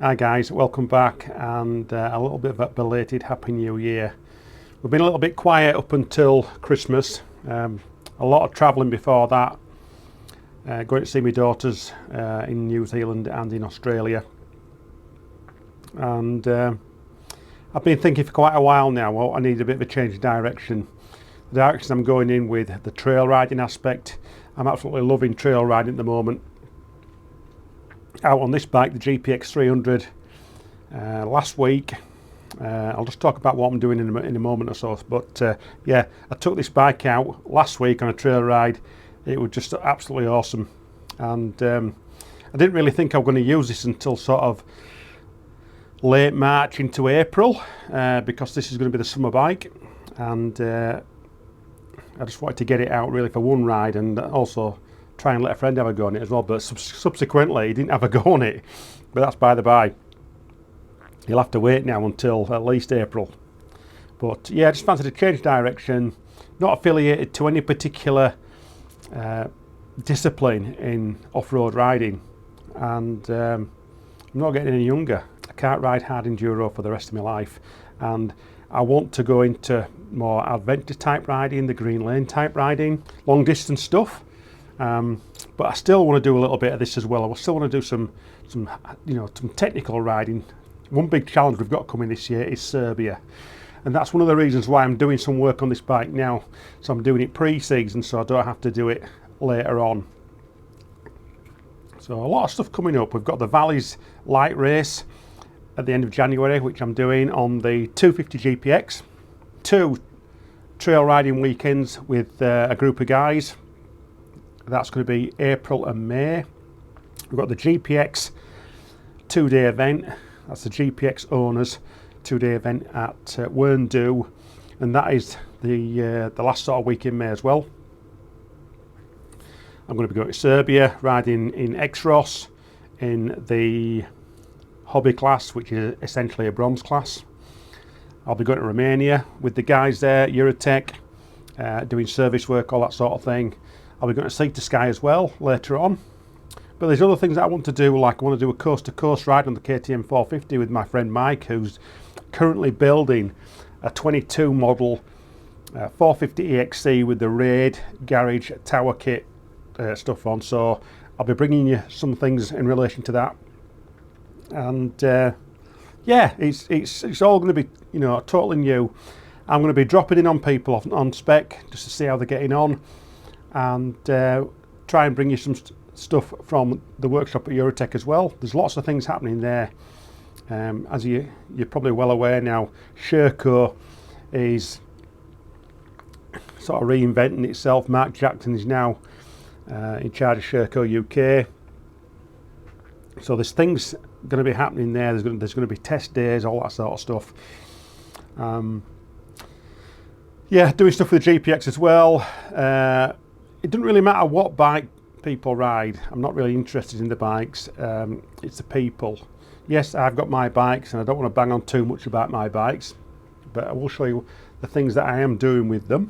Hi guys, welcome back, and a little bit of a belated Happy New Year. We've been a little bit quiet up until Christmas. A lot of travelling before that, going to see my daughters in New Zealand and in Australia. And I've been thinking for quite a while now, well, I need a bit of a change of direction. The direction I'm going in with the trail riding aspect. I'm absolutely loving trail riding at the moment. Out on this bike, the GPX 300, last week. I'll just talk about what I'm doing in a moment or so, but yeah, I took this bike out last week on a trail ride. It was just absolutely awesome, and I didn't really think I was going to use this until sort of late March into April, because this is going to be the summer bike, and I just wanted to get it out really for one ride, and also try and let a friend have a go on it as well. But subsequently he didn't have a go on it, but that's by the by. You'll have to wait now until at least April. But yeah, I just fancied a change direction, not affiliated to any particular discipline in off-road riding, and I'm not getting any younger. I can't ride hard enduro for the rest of my life, and I want to go into more adventure type riding, the green lane type riding, long distance stuff. But I still want to do a little bit of this as well. I still want to do some technical riding. One big challenge we've got coming this year is Serbia, and that's one of the reasons why I'm doing some work on this bike now. So I'm doing it pre-season, so I don't have to do it later on. So a lot of stuff coming up. We've got the Valleys light race at the end of January, which I'm doing on the 250 GPX. 2 trail riding weekends with a group of guys. That's going to be April and May. We've got the GPX 2-day event. That's the GPX owners 2-day event at Werndu, and that is the last sort of week in May as well. I'm going to be going to Serbia, riding in Xross in the hobby class, which is essentially a bronze class. I'll be going to Romania with the guys there, Eurotech, doing service work, all that sort of thing. I'll be going to Sea to Sky as well later on. But there's other things that I want to do, like I want to do a coast-to-coast ride on the KTM 450 with my friend Mike, who's currently building a 22 model 450 EXC with the Raid garage tower kit stuff on. So I'll be bringing you some things in relation to that. And yeah, it's all going to be, totally new. I'm going to be dropping in on people on spec just to see how they're getting on, and try and bring you some stuff from the workshop at Eurotech as well. There's lots of things happening there. As you're probably well aware now, Sherco is sort of reinventing itself. Mark Jackson is now in charge of Sherco UK. So there's things going to be happening there. There's going to be test days, all that sort of stuff. Yeah, doing stuff with the GPX as well. It doesn't really matter what bike people ride. I'm not really interested in the bikes. It's the people. Yes, I've got my bikes, and I don't want to bang on too much about my bikes, but I will show you the things that I am doing with them.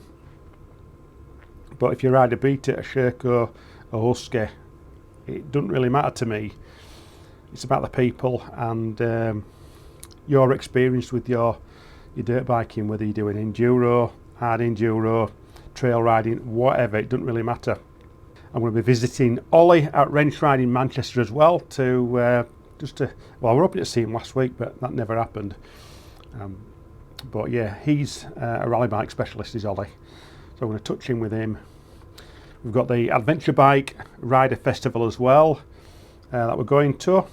But if you ride a Beta, a Sherco, a Husky, it doesn't really matter to me. It's about the people and your experience with your dirt biking, whether you're doing enduro, hard enduro, trail riding, whatever, it doesn't really matter. I'm going to be visiting Ollie at Wrench Ride in Manchester as well to well, we're hoping to see him last week, but that never happened. But yeah, he's a rally bike specialist, is Ollie. So I'm going to touch in with him. We've got the Adventure Bike Rider Festival as well that we're going to.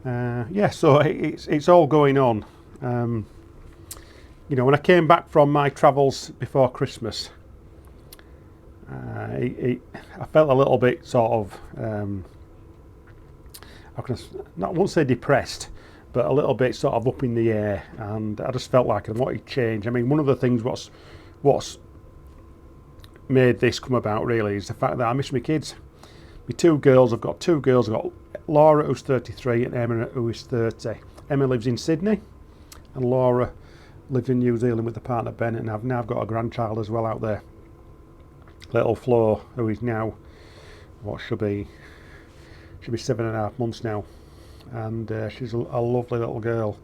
Yeah, so it's all going on. When I came back from my travels before Christmas, I felt a little bit sort of, I won't say depressed, but a little bit sort of up in the air, and I just felt like I wanted change. I mean, one of the things what's made this come about really is the fact that I miss my kids. My 2 girls, I've got 2 girls. I've got Laura, who's 33, and Emma, who is 30. Emma lives in Sydney, and Laura lives in New Zealand with the partner Ben, and I've now got a grandchild as well out there, little Flo, who is now, what should be 7.5 months now. and she's a lovely little girl,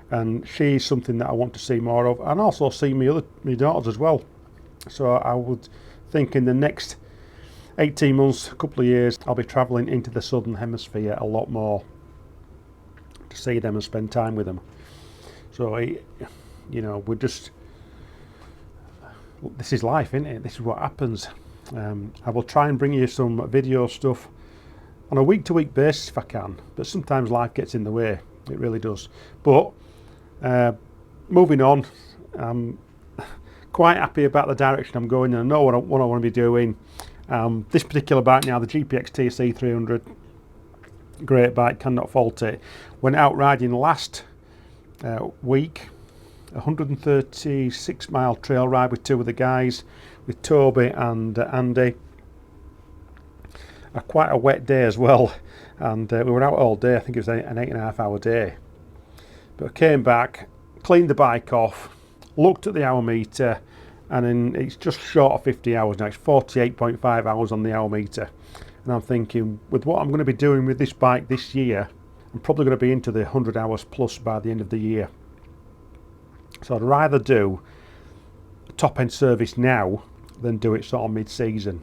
and she's something that I want to see more of, and also see my daughters as well. So I would think in the next 18 months, a couple of years, I'll be travelling into the southern hemisphere a lot more to see them and spend time with them. So we're just, this is life, isn't it? This is what happens. I will try and bring you some video stuff on a week-to-week basis if I can, but sometimes life gets in the way. It really does. But moving on, I'm quite happy about the direction I'm going, and I know what I want to be doing. This particular bike now, the GPX TC 300, great bike, cannot fault it. Went out riding last week, 136 mile trail ride with two of the guys, with Toby and Andy. Quite a wet day as well, and we were out all day. I think it was an 8.5 hour day. But I came back, cleaned the bike off, looked at the hour meter, and then it's just short of 50 hours now. It's 48.5 hours on the hour meter. And I'm thinking, with what I'm going to be doing with this bike this year, I'm probably going to be into the 100 hours plus by the end of the year. So I'd rather do a top-end service now than do it sort of mid-season.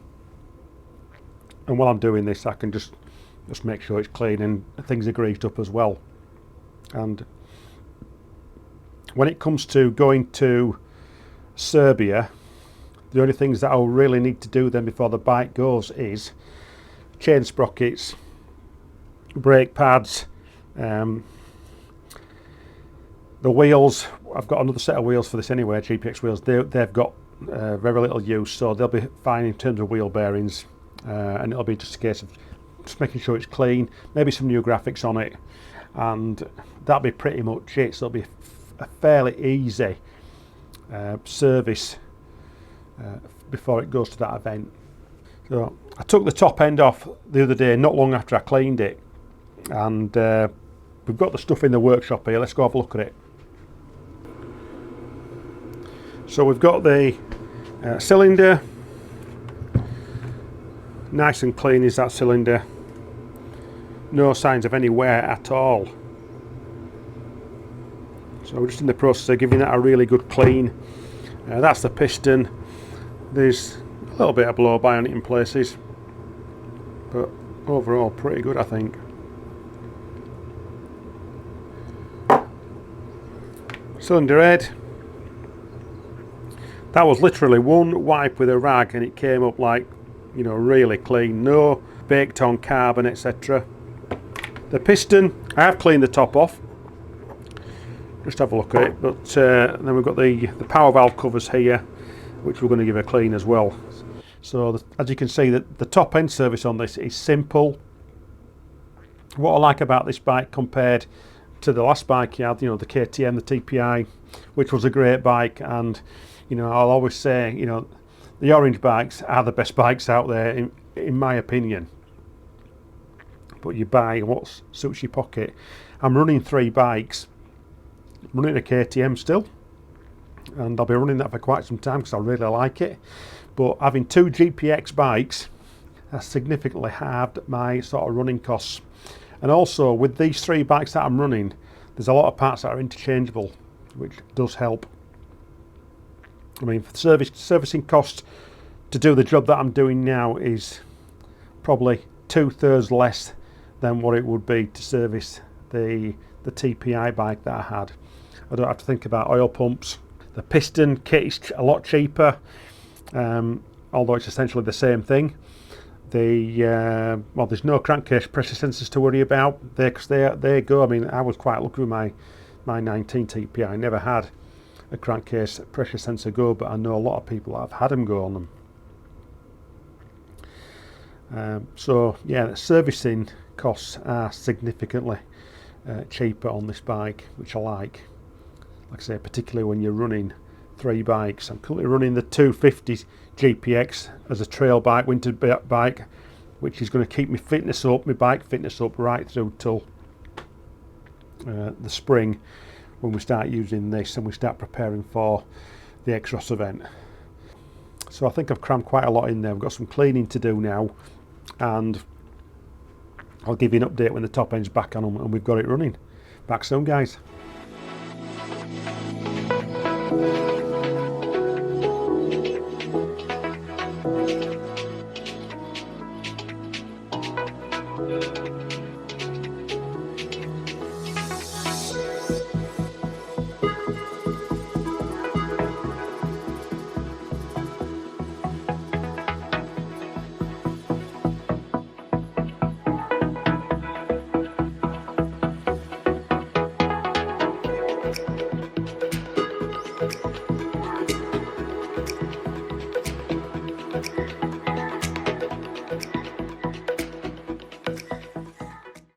And while I'm doing this, I can just make sure it's clean and things are greased up as well. And when it comes to going to Serbia, the only things that I'll really need to do then before the bike goes is chain sprockets, brake pads, the wheels. I've got another set of wheels for this anyway, GPX wheels. They've got very little use, so they'll be fine in terms of wheel bearings, and it'll be just a case of just making sure it's clean, maybe some new graphics on it, and that'll be pretty much it. So it'll be a fairly easy service before it goes to that event. So I took the top end off the other day, not long after I cleaned it, and we've got the stuff in the workshop here. Let's go have a look at it. So we've got the cylinder, nice and clean is that cylinder, no signs of any wear at all. So we're just in the process of giving that a really good clean. That's the piston. There's a little bit of blow by on it in places, but overall pretty good, I think. Cylinder head. That was literally one wipe with a rag and it came up like, really clean. No baked on carbon, etc. The piston, I have cleaned the top off. Just have a look at it. But then we've got the power valve covers here, which we're going to give a clean as well. So as you can see, the top end service on this is simple. What I like about this bike compared to the last bike you had, the KTM, the TPI, which was a great bike, and I'll always say, the orange bikes are the best bikes out there in my opinion. But you buy what suits your pocket. I'm running 3 bikes. I'm running a KTM still, and I'll be running that for quite some time because I really like it. But having 2 GPX bikes has significantly halved my sort of running costs. And also with these 3 bikes that I'm running, there's a lot of parts that are interchangeable, which does help. I mean, for servicing cost to do the job that I'm doing now is probably 2/3 less than what it would be to service the TPI bike that I had. I don't have to think about oil pumps. The piston kit is a lot cheaper, although it's essentially the same thing. There's no crankcase pressure sensors to worry about. They go. I mean, I was quite lucky with my 19 TPI. I never had a crankcase pressure sensor go, but I know a lot of people that have had them go on them. So yeah, the servicing costs are significantly cheaper on this bike, which I like. Like I say, particularly when you're running 3 bikes. I'm currently running the 250 GPX as a trail bike, winter bike, which is going to keep my bike fitness up right through till the spring, when we start using this and we start preparing for the Xross event. So I think I've crammed quite a lot in there. I've got some cleaning to do now, and I'll give you an update when the top end's back on and we've got it running. Back soon, guys.